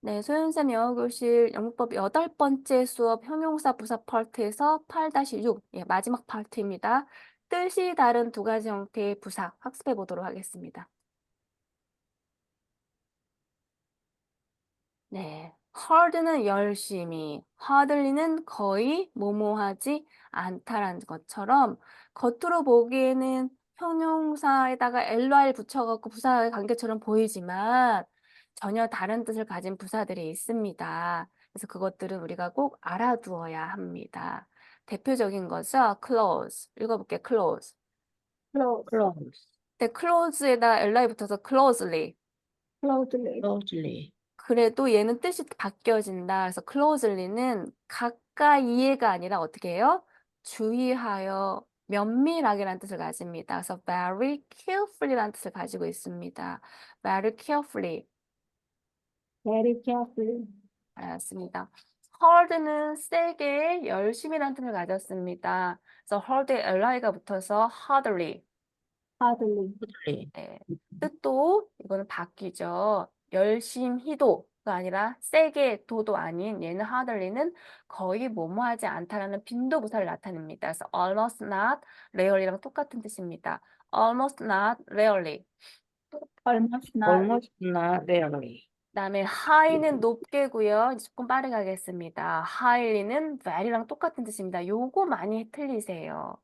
네, 소연쌤 영어교실 영문법 8번째 수업 형용사 부사 파트에서 8-6, 예, 마지막 파트입니다. 뜻이 다른 두 가지 형태의 부사 학습해 보도록 하겠습니다. 네, hard는 열심히, hardly는 거의 뭐뭐하지 않다라는 것처럼 겉으로 보기에는 형용사에다가 ly 붙여갖고 부사의 관계처럼 보이지만 전혀 다른 뜻을 가진 부사들이 있습니다. 그래서 그것들은 우리가 꼭 알아두어야 합니다. 대표적인 거죠. close. 읽어볼게요. close. close, close, 근데 close에다 ly 붙어서 closely. closely, closely, 그래도 얘는 뜻이 바뀌어진다. 그래서 closely는 가까이에가 아니라 어떻게 해요? 주의하여 면밀하게라는 뜻을 가집니다. 그래서 very carefully라는 뜻을 가지고 있습니다. very carefully. very carefully, 알았습니다. hard는 세게, 열심히라는 뜻을 가졌습니다. 그래서 hard에 ly가 붙어서 hardly. hardly, hardly, 네. 뜻도 이거는 바뀌죠. 열심히도가 아니라 세게 도도 아닌 얘는 hardly는 거의 뭐뭐하지 않다라는 빈도부사를 나타냅니다. 그래서 almost not, rarely랑 똑같은 뜻입니다. almost not, rarely. almost not, almost not rarely, 그다음에 high는 높게고요. 이제 조금 빠르게 하겠습니다. highly는 very랑 똑같은 뜻입니다. 요거 많이 틀리세요.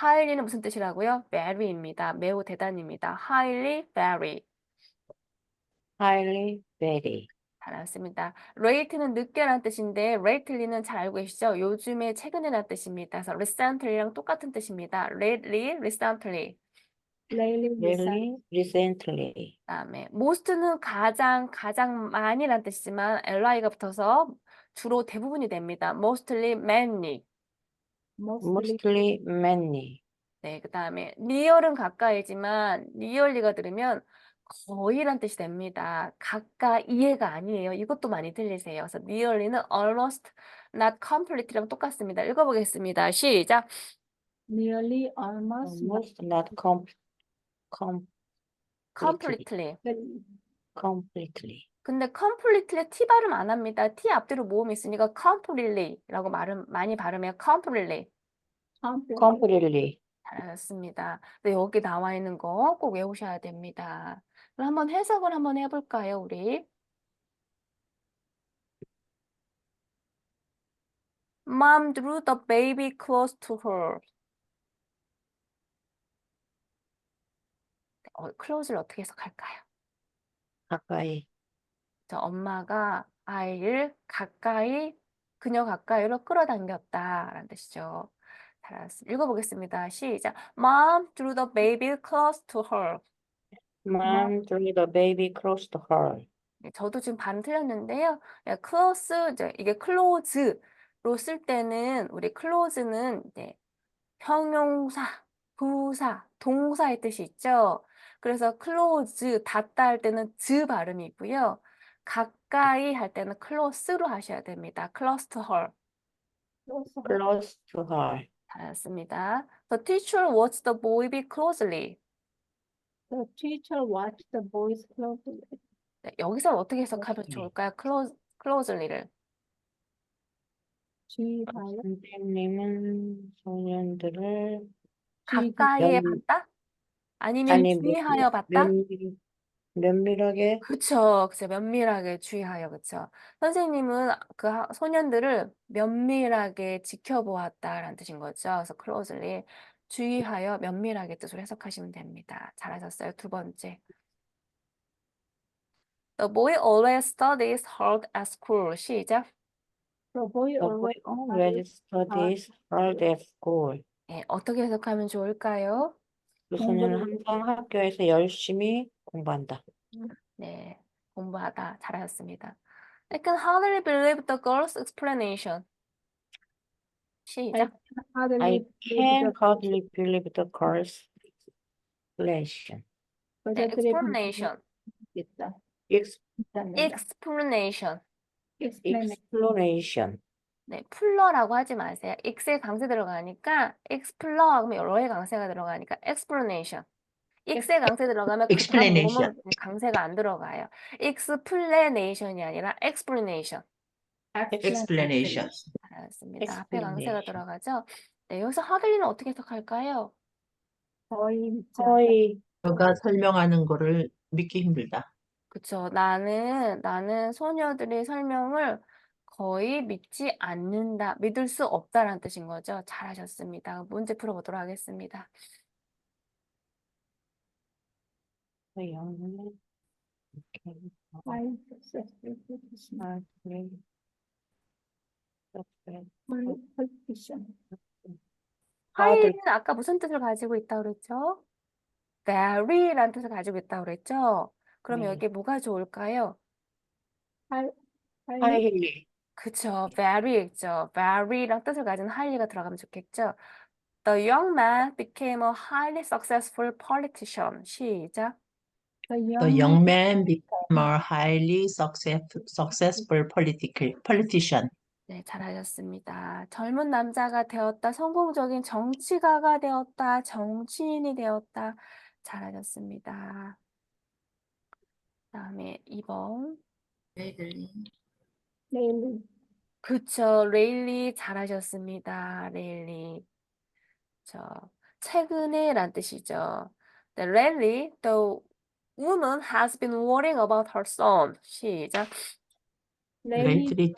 highly는 무슨 뜻이라고요? very입니다. 매우 대단입니다. highly, very. highly, very, 알았습니다. rate는 늦게라는 뜻인데 lately는 잘 알고 계시죠? 요즘에 최근에라는 뜻입니다. 그래서 recently랑 똑같은 뜻입니다. lately, recently. lately, rarely, recently, 그다음에 most는 가장 많이라는 뜻이지만 ly가 붙어서 주로 대부분이 됩니다. mostly, mainly. mostly, mostly, many, 네, 그다음에 near은 가까이지만 nearly가 들으면 거의란 뜻이 됩니다. 가까이에가 아니에요. 이것도 많이 들리세요. 그래서 nearly는 almost, not completely랑 똑같습니다. 읽어보겠습니다. 시작. nearly, almost, almost not completely, completely. completely, 근데 completely T 발음 안 합니다. T 앞뒤로 모음이 있으니까 completely라고 많이 발음해요. completely. completely, 잘하셨습니다. 근데 여기 나와 있는 거 꼭 외우셔야 됩니다. 그럼 한번 해석을 한번 해볼까요, 우리? Mom drew the baby close to her. close를 어떻게 해석할까요? 가까이, 저 엄마가 아이를 가까이, 그녀 가까이로 끌어당겼다라는 뜻이죠. 잘했습니다. 읽어보겠습니다. 시작. Mom drew the baby close to her. mom drew the baby close to her, 네, 저도 지금 발음 틀렸는데요. 예, close, 이제 이게 close로 쓸 때는 우리 close는 이제 형용사, 부사, 동사의 뜻이 있죠. 그래서 close, 닿다 할 때는 즈 발음이 있고요. 가까이 할 때는 close로 하셔야 됩니다. close to her. close to her, 잘했습니다. The teacher watched the boy be closely. the teacher watched the boys closely, 네, 여기서 어떻게 해석하면 closely. 좋을까요? closely를. 주의하여, 선생님은 소년들을 가까이에 면, 봤다? 아니면 아니, 주의하여 봤다? 면밀하게 그쵸. 그쵸. 면밀하게 주의하여. 그쵸. 선생님은 그 소년들을 면밀하게 지켜보았다라는 뜻인 거죠. 그래서 closely 주의하여 면밀하게 뜻으로 해석하시면 됩니다. 잘하셨어요. 두 번째. The boy always studies hard at school. 시작. the boy the boy always always studies hard at school. 네, 어떻게 해석하면 좋을까요? 그 소년은 항상 학교에서 열심히 공부한다. 네, 공부하다. 잘하셨습니다. I can hardly believe the girl's explanation. I 시작. I can hardly can hardly believe the girl's explanation. 네, 여자들의 explanation. 있다. Ex- explanation. explanation. 네, 풀러라고 하지 마세요. x에 강세 들어가니까 explore 하면 여러의 강세가 들어가니까 explanation. 익세 강세 들어가면 그 다음 explanation. 모음은 강세가 안 들어가요. explanation이 아니라 explanation. explanation. 알았습니다. 앞에 강세가 explanation. 들어가죠. 네, 여기서 하들리는 어떻게 해석할까요? 거의 믿지 않아. 거의 너가 설명하는 거를 믿기 힘들다. 그쵸. 나는 소녀들의 설명을 거의 믿지 않는다, 믿을 수 없다라는 뜻인 거죠. 잘하셨습니다. 문제 풀어보도록 하겠습니다. Highly successful politician. Politician. highly는 아까 무슨 뜻을 가지고 있다고 그랬죠? very라는 뜻을 가지고 있다고 그랬죠? 그럼 네. 여기 뭐가 좋을까요? Highly 하이힐리. 그쵸. very 있죠. very랑 뜻을 가진 highly가 들어가면 좋겠죠. The young man became a highly successful politician. 시작. the The young young man man became a highly successful politician. 네, 잘하셨습니다. 젊은 남자가 되었다. 성공적인 정치가가 되었다. 정치인이 되었다. 잘하셨습니다. 다음에 2번. lately. 그쵸. 레일리 잘하셨습니다. 레일리. 저 최근에 란 뜻이죠. The lately, the woman has been worrying about her son. 시작. Lately, Lately,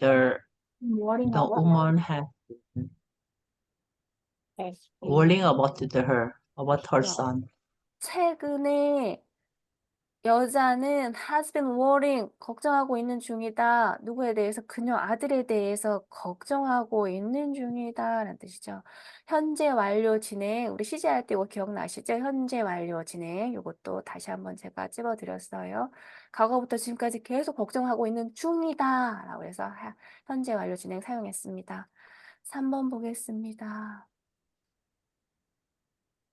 worrying the about woman has been worrying about her son. 최근에 여자는 has been worrying, 걱정하고 있는 중이다. 누구에 대해서? 그녀 아들에 대해서 걱정하고 있는 중이다. 라는 뜻이죠. 현재 완료 진행. 우리 CG할 때 이거 기억나시죠? 현재 완료 진행. 이것도 다시 한번 제가 찝어드렸어요. 과거부터 지금까지 계속 걱정하고 있는 중이다. 라고 해서 현재 완료 진행 사용했습니다. 3번 보겠습니다.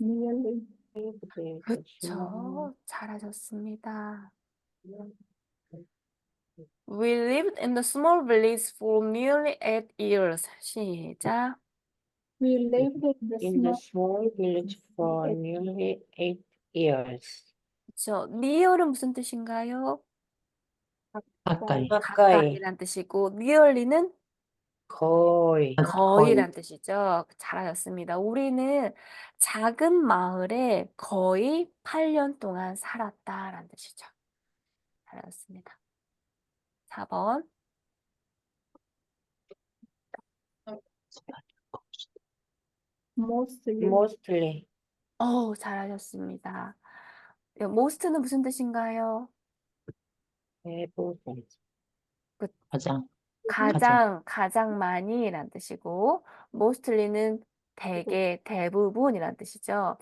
nearly. 그쵸. 잘하셨습니다. We lived in the small village for nearly 8 years. 시작. We lived in the In the small small village for nearly 8 years. 그쵸. near은 무슨 뜻인가요? 가까이. 가까이란 뜻이고, nearly는 거의. 거의란 뜻이죠. 잘하셨습니다. 우리는 작은 마을에 거의 8년 동안 살았다라는 뜻이죠. 잘하셨습니다. 4번. mostly. Mostly. 잘하셨습니다. most는 무슨 뜻인가요? 대부분. 그- 가장. 가장 많이란 뜻이고, mostly는 대부분이란 뜻이죠.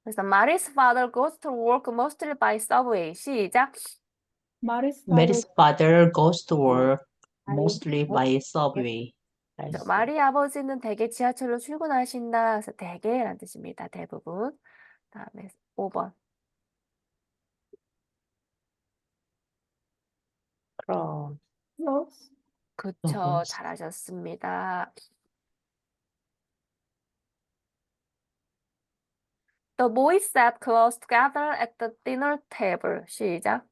그래서 Mary's father goes to work mostly by subway. 시작. Mary's father goes to work mostly by subway. 마리 아버지는 대개 지하철로 출근하신다. 그래서 대개란 뜻입니다. 대부분. 다음에 5번. 그럼. close. 그쵸. 잘하셨습니다. The boys sat close together at the dinner table. 시작.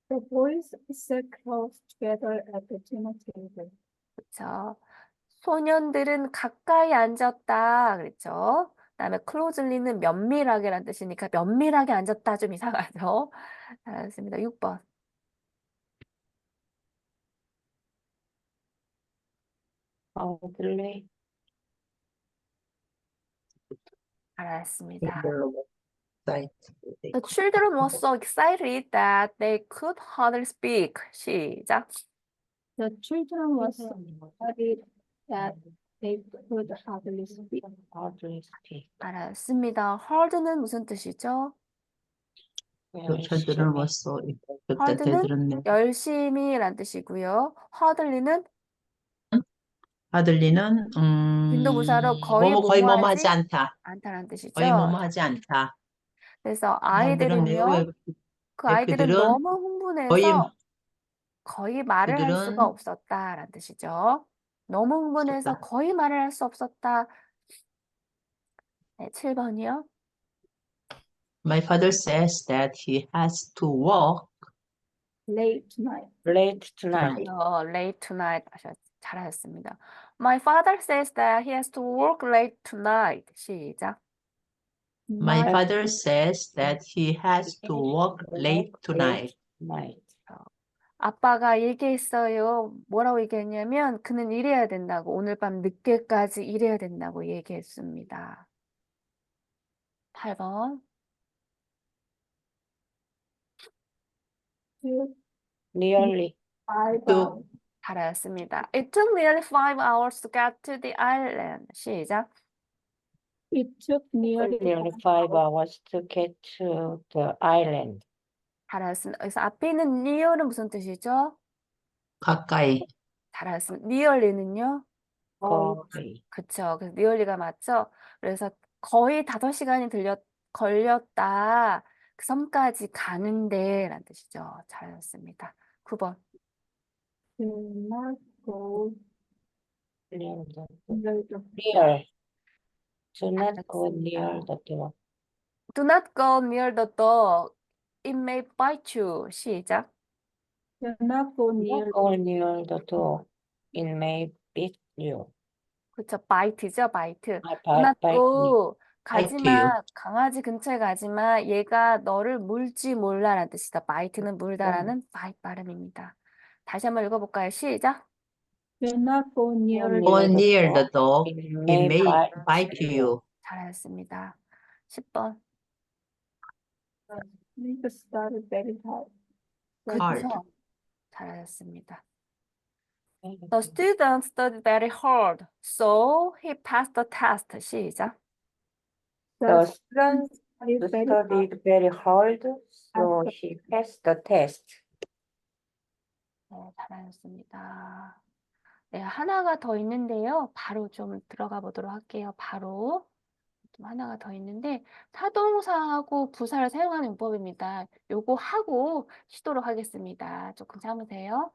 The boys sat close together at the dinner table. 그쵸. 소년들은 가까이 앉았다. 그랬죠. 그다음에 closely는 면밀하게란 뜻이니까 면밀하게 앉았다. 좀 이상하죠. 잘하셨습니다. 6번. elderly. 잘하셨습니다. Sight. The children were so excited that they could hardly speak. 시작. The children were so worried that they could hardly speak. Hardly speak. 알았습니다. hard는 무슨 뜻이죠? 저들은 왔어. 그때 hard는 들었네. 열심히란 뜻이고요. hardly는 아들리는 빈도부사로 거의 거의 뭐뭐 뭐뭐하지 하지 않다. 않다라는 뜻이죠. 거의 뭐뭐 하지 않다. 그래서 사람들은 아이들은요, 그 아이들은 그들은 너무 거의 흥분해서 거의 말을 할 수가 그들은 없었다라는 뜻이죠. 너무 흥분해서 없었다. 거의 말을 할 수 없었다. 네, 7번이요. My father says that he has to work late tonight. late tonight. late tonight 잘하셨습니다. My father says that he has to work late tonight. 시작. My My father says that he has to work late tonight. Tonight. 아빠가 얘기했어요. 뭐라고 얘기했냐면 그는 일해야 된다고 오늘 밤 늦게까지 일해야 된다고 얘기했습니다. 8번. took Nearly 5 To- hours. 잘하셨습니다. It took nearly 5 hours to get to the island. 시작. It took nearly nearly 5 hours to get to the island. 잘하셨습니다. 그래서 앞에 있는 near은 무슨 뜻이죠? 가까이. 잘하셨습니다. nearly는요? 거의. 그쵸. 그래서 nearly가 맞죠? 그래서 거의 5시간이 걸렸다. 그 섬까지 가는데 라는 뜻이죠. 잘하셨습니다. 9번. do not go Near the near the near. Do not go near the door. Do not go near the dog. It may bite you. 시작. do not go Do near not go near the door. It may beat you. 그쵸. bite죠, bite. I Do not bite you. go. Bite 가지마. 강아지 근처에 가지마. 얘가 너를 물지 몰라라는 뜻이다. bite는 물다라는 bite 발음입니다. 다시 한번 읽어볼까요? 시작. do not go near Go near the dog. It It may may bite bite you. 잘하셨습니다. 10번. it started very hard. Hard. 그쵸. 잘하셨습니다. The student studied very hard, so he passed the test. 시작. The The student student very hard. studied very hard, so he passed the test. 네, 잘하셨습니다. 네, 하나가 더 있는데요. 바로 좀 들어가 보도록 할게요. 바로 좀 하나가 더 있는데 타동사하고 부사를 사용하는 용법입니다. 요거 하고 쉬도록 하겠습니다. 조금 참으세요.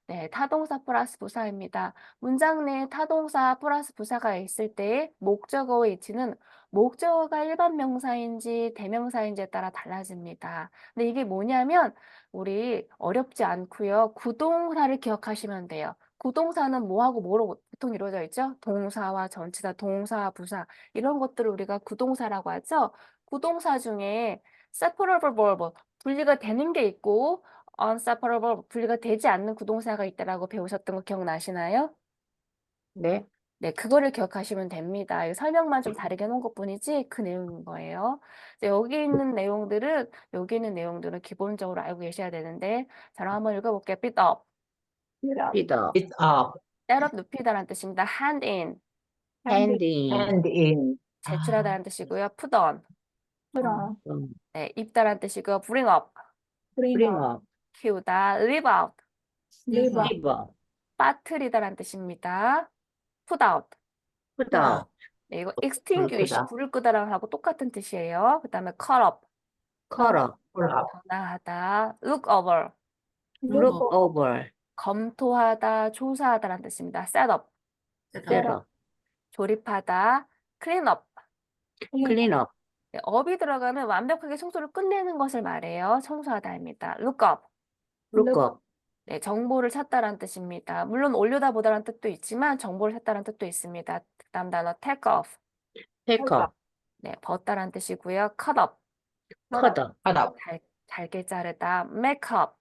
네, 타동사 플러스 부사입니다. 문장 내에 타동사 플러스 부사가 있을 때 목적어의 위치는 목적어가 일반 명사인지 대명사인지에 따라 달라집니다. 근데 이게 뭐냐면 우리 어렵지 않고요. 구동사를 기억하시면 돼요. 구동사는 뭐하고 뭐로 보통 이루어져 있죠? 동사와 전치사, 동사, 부사 이런 것들을 우리가 구동사라고 하죠. 구동사 중에 separable verb, 분리가 되는 게 있고 unseparable, 분리가 되지 않는 구동사가 있다라고 배우셨던 거 기억나시나요? 네. 네, 그거를 기억하시면 됩니다. 이거 설명만 좀 다르게 놓은 것뿐이지 그 내용인 거예요. 이제 여기 있는 내용들은 기본적으로 알고 계셔야 되는데 자, 그럼 한번 읽어볼게요. beat up, Get up. Beat up. It up. set up, 눕히다라는 뜻입니다. hand in, Hand Handy. Hand in. 제출하다라는 뜻이고요. put on, put on. 네, 입다라는 뜻이고요. bring up, Bring Bring up. up. 키우다, live out, Leave up. Give up. 빠뜨리다라는 뜻입니다. put out. Put out. 네, 이거 extinguish, 끄다. 불을 끄다랑 하고 똑같은 뜻이에요. 그 다음에 cut up, Cut up. Pull up. 전화하다, look over, Look over. 검토하다, 조사하다라는 뜻입니다. set up, Set up. 조립하다, clean up. Clean up. 네, up이 들어가면 완벽하게 청소를 끝내는 것을 말해요. 청소하다입니다. look up. Look up. 네, 정보를 찾다라는 뜻입니다. 물론 올려다 보다라는 뜻도 있지만 정보를 찾다라는 뜻도 있습니다. 그 다음 단어 take off. Take up. 네, 벗다라는 뜻이고요. cut up. Cut up. Cut up. 잘게 자르다. make up.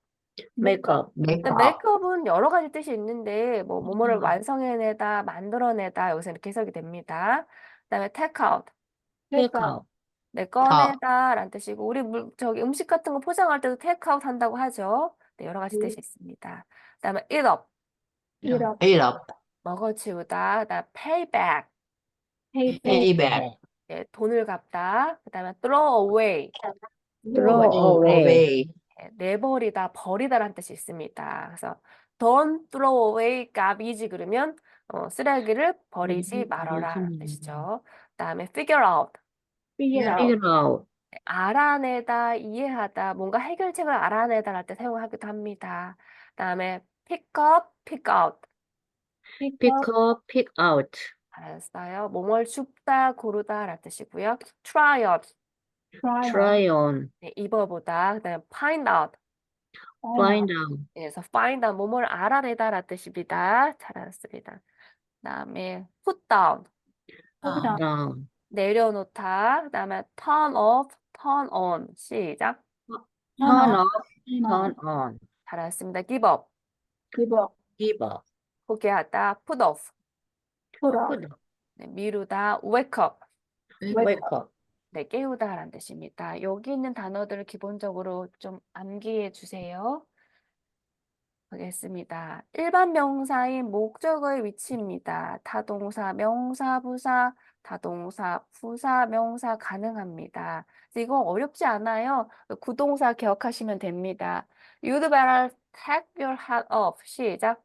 Make up. Make 근데 up. 메이크업은 여러 가지 뜻이 있는데 뭐뭐를 완성해내다, 만들어내다 여기서 이렇게 해석이 됩니다. 그다음에 take out, Take out. 네, 꺼내다라는 뜻이고 우리 저기 음식 같은 거 포장할 때도 take out 한다고 하죠. 네, 여러 가지 뜻이 있습니다. 그다음에 eat up, Eat up. Eat up. 먹어치우다. 그다음 pay back, Pay back. Pay back. 네, 돈을 갚다. 그다음에 throw away, Throw away. Away. 네, 내버리다, 버리다라는 뜻이 있습니다. 그래서 don't throw away garbage 그러면 쓰레기를 버리지 말아라라는 뜻이죠. 그다음에 figure out, Figure out. Figure out. 알아내다, 이해하다, 뭔가 해결책을 알아내다랄 때 사용하기도 합니다. 그다음에 pick up, pick out. Pick Pick up. up. Pick out. 알았어요. 뭐뭘 줍다, 고르다라는 뜻이고요. try out, try on, 네, 입어보다. 그다음에 find out. find out, 그래서 find out, 뭐뭐를 알아내다라는 뜻입니다. 잘알았습니다. 그다음에 put down, down, 내려놓다. 그다음에 turn off, turn on. 시작. turn off, turn on, 잘알았습니다. give up, give up, give up, 포기하다. put off, put up, put up, 네, 미루다. wake up, wake up. 네, 깨우다라는 뜻입니다. 여기 있는 단어들을 기본적으로 좀 암기해 주세요. 보겠습니다. 일반 명사인 목적어의 위치입니다. 타동사, 명사, 부사, 타동사, 부사, 명사 가능합니다. 이거 어렵지 않아요. 구동사 기억하시면 됩니다. You'd better take your hat off. 시작.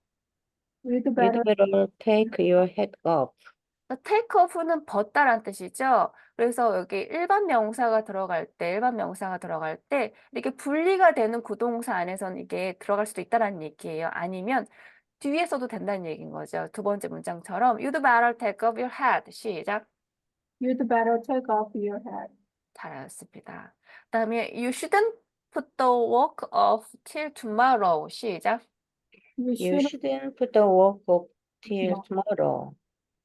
with You'd better, better take your head off. take off는 벗다란 뜻이죠. 그래서 여기 일반 명사가 들어갈 때 이렇게 분리가 되는 구동사 안에서는 이게 들어갈 수도 있다라는 얘기예요. 아니면 뒤에 써도 된다는 얘기인 거죠. 두 번째 문장처럼 You'd better take off your hat. 시작. you'd better take off your hat. 잘하셨습니다. 그다음에 You shouldn't put the work off till tomorrow. 시작. You You should shouldn't put the work off till tomorrow.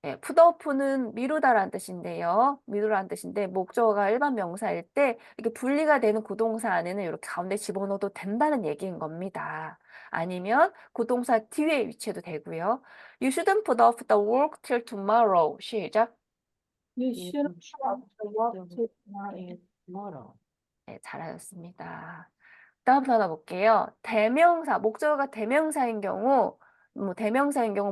네, putup는 미루다라는 뜻인데요. 미루다라는 뜻인데 목적어가 일반 명사일 때 이렇게 분리가 되는 구동사 안에는 이렇게 가운데 집어넣어도 된다는 얘기인 겁니다. 아니면 구동사 뒤에 위치해도 되고요. You shouldn't put off the work till tomorrow. 시작. you should put up the work till tomorrow. Till tomorrow. 네, 잘하셨습니다. 다음 단어 볼게요. 대명사, 목적어가 대명사인 경우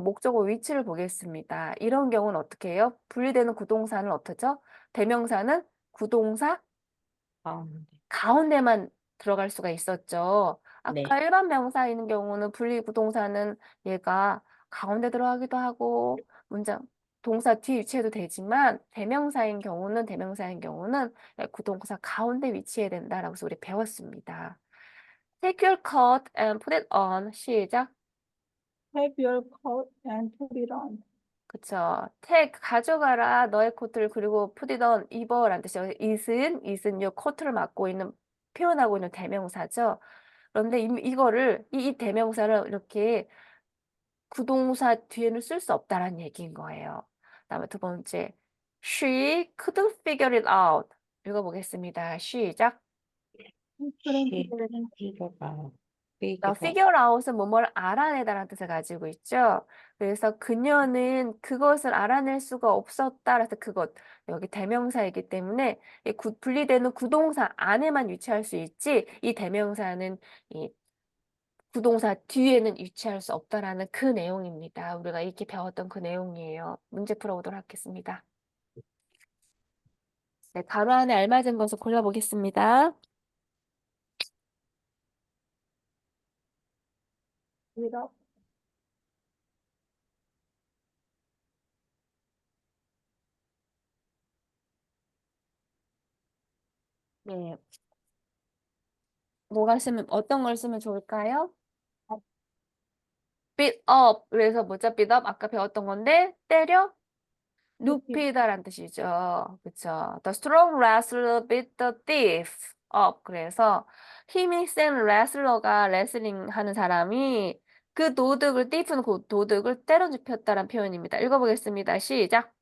목적어 위치를 보겠습니다. 이런 경우는 어떻게 해요? 분리되는 구동사는 어떻죠? 대명사는 구동사 가운데. 가운데만 들어갈 수가 있었죠. 네. 아까 일반 명사인 경우는 분리 구동사는 얘가 가운데 들어가기도 하고 동사 뒤에 위치해도 되지만 대명사인 경우는 구동사 가운데 위치해야 된다라고 해서 우리 배웠습니다. Take your coat and put it on. 시작. Take your coat and put it on. 그쵸. take 가져가라 너의 코트를 그리고 put it on 입어라는 뜻이에요. it은 요 코트를 맡고 있는 표현하고 있는 대명사죠. 그런데 이 대명사를 이렇게 구동사 뒤에는 쓸 수 없다라는 얘기인 거예요. 그다음에 두 번째, she couldn't figure it out. 읽어보겠습니다. 시작. couldn't She figure it out. figure out. figure out은 뭐뭐를 알아내다라는 뜻을 가지고 있죠. 그래서 그녀는 그것을 알아낼 수가 없었다. 그래서 그것 여기 대명사이기 때문에 분리되는 구동사 안에만 위치할 수 있지 이 대명사는 이 구동사 뒤에는 위치할 수 없다라는 그 내용입니다. 우리가 이렇게 배웠던 그 내용이에요. 문제 풀어보도록 하겠습니다. 네, 가로 안에 알맞은 것을 골라보겠습니다. Put it up. 네. 어떤 걸 쓰면 좋을까요? beat up. 그래서 뭐죠? beat up 아까 배웠던 건데 때려 눕히다라는 뜻이죠. 그렇죠? The strong wrestler beat the thief up. 그래서 힘이 센 레슬러가 레슬링 하는 사람이 그 thief는 그 도둑을 때려 눕혔다라는 표현입니다. 읽어보겠습니다. 시작.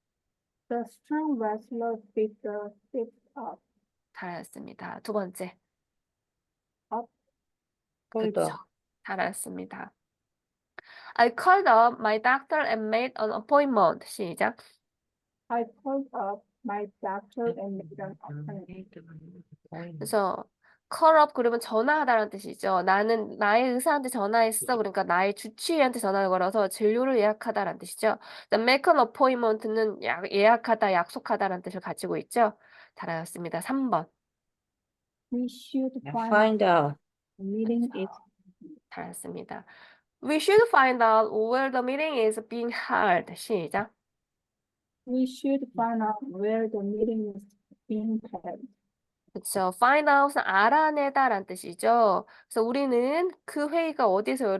The strong wrestler beat the thief up. 잘하셨습니다. 두 번째. up. 그렇죠. 잘하셨습니다. I called up my doctor and made an appointment. 시작. I called up my doctor and made an appointment. 그래서 call up 그러면 전화하다라는 뜻이죠. 나는 나의 의사한테 전화했어. 그러니까 나의 주치의한테 전화를 걸어서 진료를 예약하다라는 뜻이죠. make an appointment는 예약하다, 약속하다라는 뜻을 가지고 있죠. 잘하셨습니다. 3번. We should Find out. the meeting is. 잘하셨습니다. We should find out where the meeting is being held. 시작. We should find out where the meeting is being held. 그렇죠. find out은 알아내다라는 뜻이죠. 그래서 우리는 그 회의가 어디서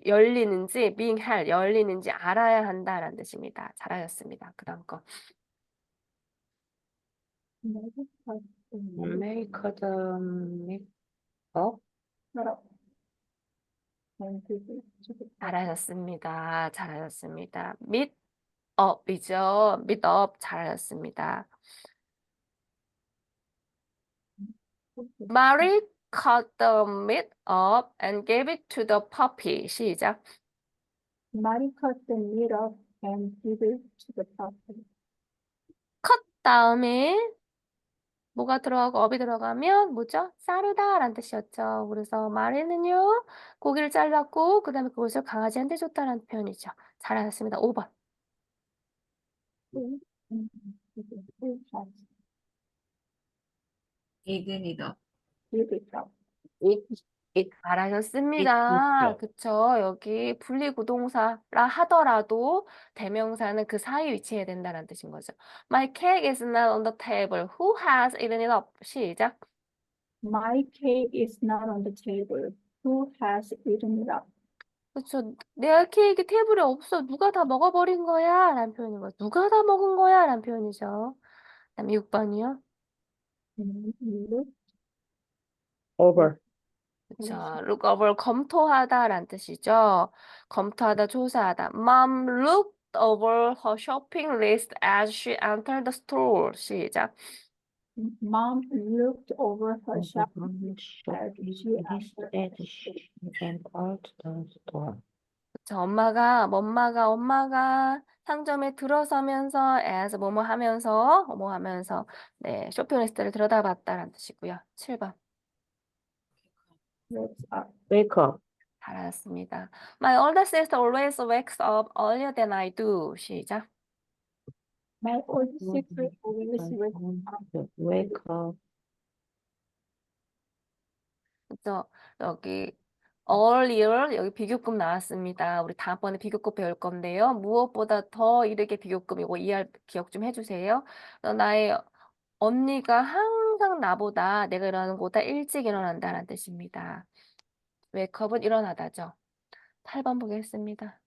열리는지, being held, 열리는지 알아야 한다라는 뜻입니다. 잘하셨습니다. 그 다음 거. make them make up. up and give it to the puppy. 잘하셨습니다. 잘하셨습니다. meet up이죠. meet up 잘하셨습니다. Mary cut the meat up and gave it to the puppy. 시작. Mary cut the meat up and give it to the puppy. cut 다음에 뭐가 들어가고 업이 들어가면 뭐죠? 싸르다라는 뜻이었죠. 그래서 마리는요 고기를 잘랐고 그 다음에 그것을 강아지한테 줬다라는 표현이죠. 잘하셨습니다. 5번. Who has Eaten it up. give it up? 잘하셨습니다. 있죠. 그쵸? 여기 분리구동사라 하더라도 대명사는 그 사이 위치해야 된다는 뜻인 거죠. My cake is not on the table. Who has eaten it up? 시작. My cake is not on the table. Who has eaten it up? 그쵸? 내 케이크 테이블에 없어. 누가 다 먹어버린 거야? 라는 표현인 거죠. 누가 다 먹은 거야? 라는 표현이죠. 그다음에 6번이요. Look Over. 그쵸? look over 검토하다라는 뜻이죠. 검토하다, 조사하다. Mom looked over her shopping list as she entered the store. 시작. Mom looked over her shopping And out the store. 그쵸? 엄마가 상점에 들어서면서 as 뭐뭐 하면서 네, 쇼핑 리스트를 들여다봤다라는 뜻이고요. 7번. looks up. Wake up. 잘하셨습니다. My older sister always wakes up earlier than I do. 시작. My older sister always wakes up. Wake up. 그죠? 여기 earlier 여기 비교급 나왔습니다. 우리 다음번에 비교급 배울 건데요. 무엇보다 더 이르게 비교급 이거 이해할 기억 좀 해주세요. 나의 언니가 항상 나보다 내가 일어나는 것보다 일찍 일어난다는 뜻입니다. 웨이크업은 일어나다죠. 8번 보겠습니다.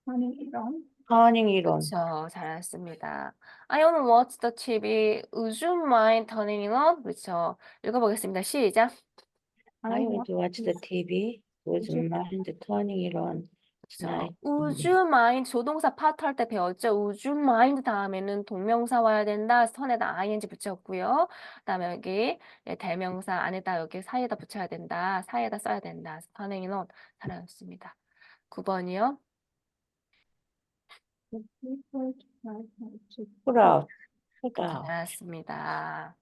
Turning it on. Turning it on. 그렇죠. 잘하셨습니다. I wanna watch the TV. Would you mind turning it on? 그렇죠. 읽어보겠습니다. 시작. I want to watch the TV. Would you you mind turning it on 그렇죠. tonight? Would you mind 조동사 파트 할 때 배웠죠. Would you mind 다음에는 동명사 와야 된다. 선에다 ing 붙였고요. 그다음에 여기 대명사 안에다 여기 사이에다 붙여야 된다. 사이에다 써야 된다. turning it on 잘하셨습니다. 9번이요. The people tried hard to Put out. Put out. 잘하셨습니다.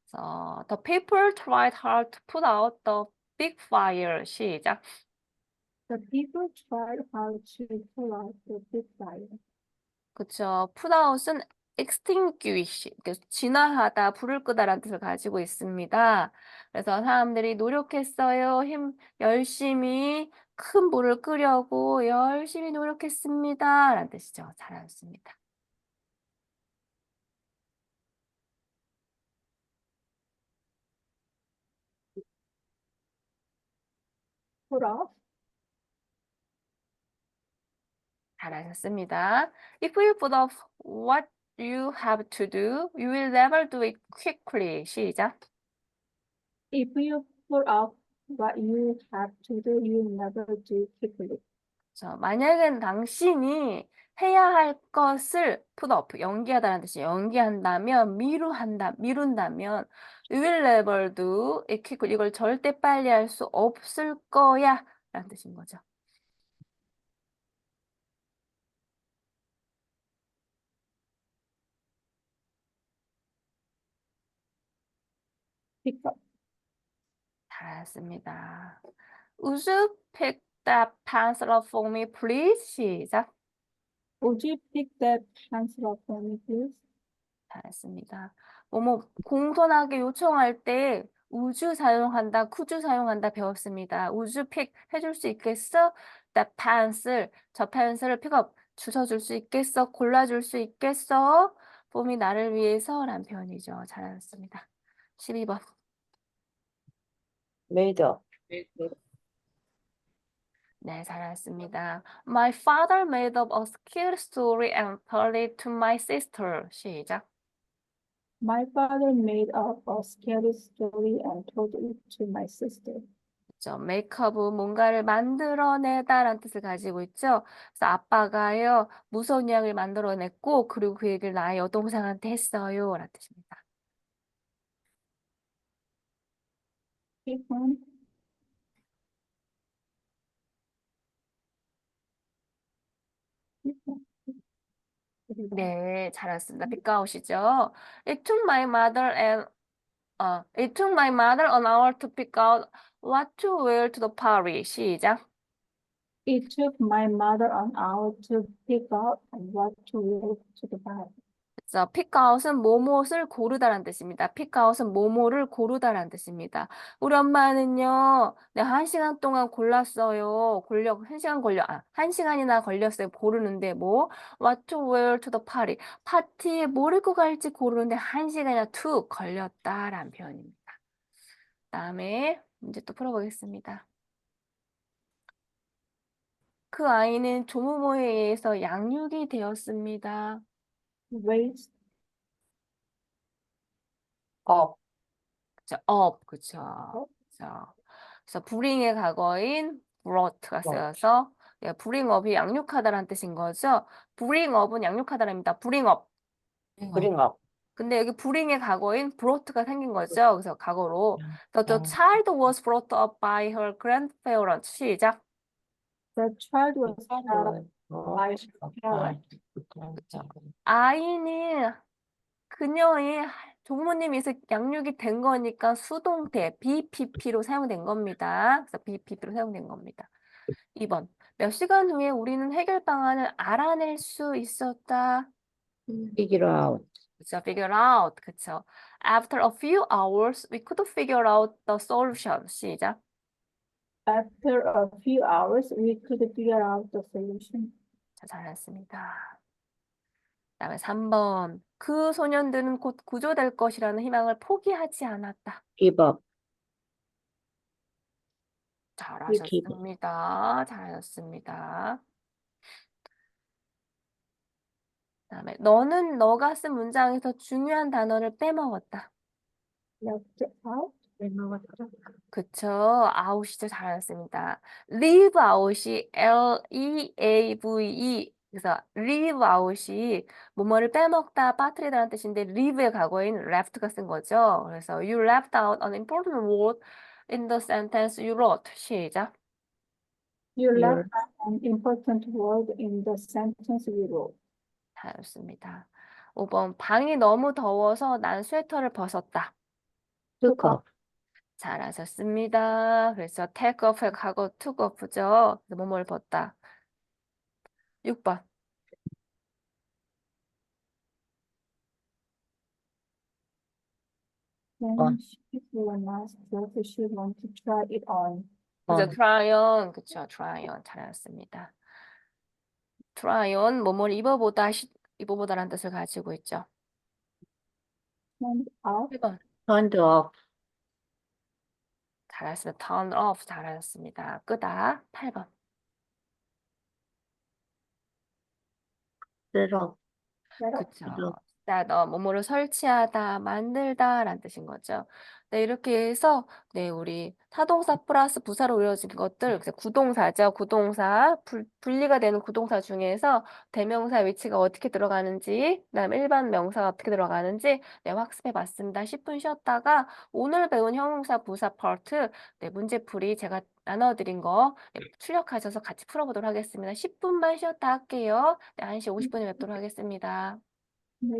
So, the people tried hard to put out the big fire. 시작. The people tried hard to put out the big fire. 그쵸. put out은 extinguish, 진화하다, 불을 끄다라는 뜻을 가지고 있습니다. 그래서 사람들이 노력했어요. 열심히 큰 불을 끄려고 열심히 노력했습니다. 라는 뜻이죠. 잘하셨습니다. Put off. 잘하셨습니다. If you put off what you have to do, you will never do it quickly. 시작. If you put off what you have to do, you never do quickly. 만약에 당신이 해야 할 것을 put off, 연기하다라는 뜻이에요. 연기한다면, 미룬다면, you will never do it quickly. 이걸 절대 빨리 할 수 없을 거야. 라는 뜻인 거죠. Pick up. 잘했습니다. Would you pick that pencil up for me, please? 시작. Would you pick that pencil up for me, please? 잘했습니다. 공손하게 요청할 때 우주 사용한다, 쿠주 사용한다 배웠습니다. 우주 픽 해줄 수 있겠어? That pencil, 저 펜슬을 픽업 주워줄 수 있겠어? 골라줄 수 있겠어? 봄이 나를 위해서 라는 표현이죠. 잘하셨습니다. 12번. Made up. 네, 잘했습니다. My father made up a scary story and told it to my sister. 시작. My father made up a scary story and told it to my sister. 그렇죠. 메이크업은 뭔가를 만들어내다라는 뜻을 가지고 있죠. 그래서 아빠가요, 무서운 이야기를 만들어냈고, 그리고 그 얘기를 나의 여동생한테 했어요. 라는 뜻입니다. 1번. 네, 잘했습니다. 픽아웃이죠. It took my mother an hour to pick out what to wear to the party. 시작. It took my mother an hour to pick out what to wear to the party. 그래서 픽아웃은 뭐뭇을 고르다라는 뜻입니다. 픽아웃은 뭐뭐를 고르다라는 뜻입니다. 우리 엄마는요, 내가 1시간 동안 골랐어요. 1시간이나 걸렸어요. 고르는데 뭐, what to wear to the party. 파티에 뭘 입고 갈지 고르는데 1시간이나 to 걸렸다라는 표현입니다. 다음에 문제 또 풀어보겠습니다. 그 아이는 조모모에 의해서 양육이 되었습니다. Raised up, 그쵸, up, 그쵸. 그쵸. 그래서 bring의 과거인 brought가 쓰여서 예, bring up이 양육하다라는 뜻인 거죠. bring up은 양육하다랍니다. bring up. bring up, 근데 여기 bring의 과거인 brought가 생긴 거죠. 그래서 과거로 the 양- child was brought up by her grandparents. 시작. the child was brought up by parents. 아이는 그녀의 조부모님에서 양육이 된 거니까 수동태 BPP로 사용된 겁니다. 그래서 BPP로 사용된 겁니다. 2번. 몇 시간 후에 우리는 해결 방안을 알아낼 수 있었다. figure out, 그쵸, figure out. 그쵸. After a few hours, we could figure out the solution. 시작. After a few hours, we could figure out the solution. 자, 잘했습니다. 그다음에 3번. 그 소년들은 곧 구조될 것이라는 희망을 포기하지 않았다. give up, 잘하셨습니다. 잘하셨습니다. 그다음에 너는 너가 쓴 문장에서 중요한 단어를 빼먹었다. Left out. 그쵸? out이죠. 잘하셨습니다. leave out이 L-E-A-V-E 그래서 leave out이 뭐뭐를 빼먹다, 빠뜨리다라는 뜻인데 leave의 과거인 left가 쓴 거죠. 그래서 you left out an important word in the sentence you wrote. 시작. You Your- left out an important word in the sentence you wrote. 잘했습니다. 5번 방이 너무 더워서 난 스웨터를 벗었다. took up, 잘하셨습니다. 그래서 take off의 과거 took off죠. 그래서 뭐뭐를 벗다. 6번. When she was asked if she wanted to try it on. 그죠? on, try on. 그쵸? try on. 잘하셨습니다. try on 뭐뭐를 입어보다라는 뜻을 가지고 있죠. Turned out. 1번. turned off, 잘하셨습니다. turn off. 잘하셨습니다. 끄다. 8번. set up, Set up. 그쵸. 뭐뭐를 설치하다, 만들다라는 뜻인 거죠. 네, 이렇게 해서 네, 우리 타동사 플러스 부사로 이루어진 것들, 그래서 구동사죠. 구동사, 분리가 되는 구동사 중에서 대명사 위치가 어떻게 들어가는지, 그다음에 일반 명사가 어떻게 들어가는지 네, 학습해 봤습니다. 10분 쉬었다가 오늘 배운 형용사 부사 파트 네, 문제풀이 제가 나눠드린 거 네, 출력하셔서 같이 풀어보도록 하겠습니다. 10분만 쉬었다 할게요. 네, 1시 50분에 뵙도록 하겠습니다. 네.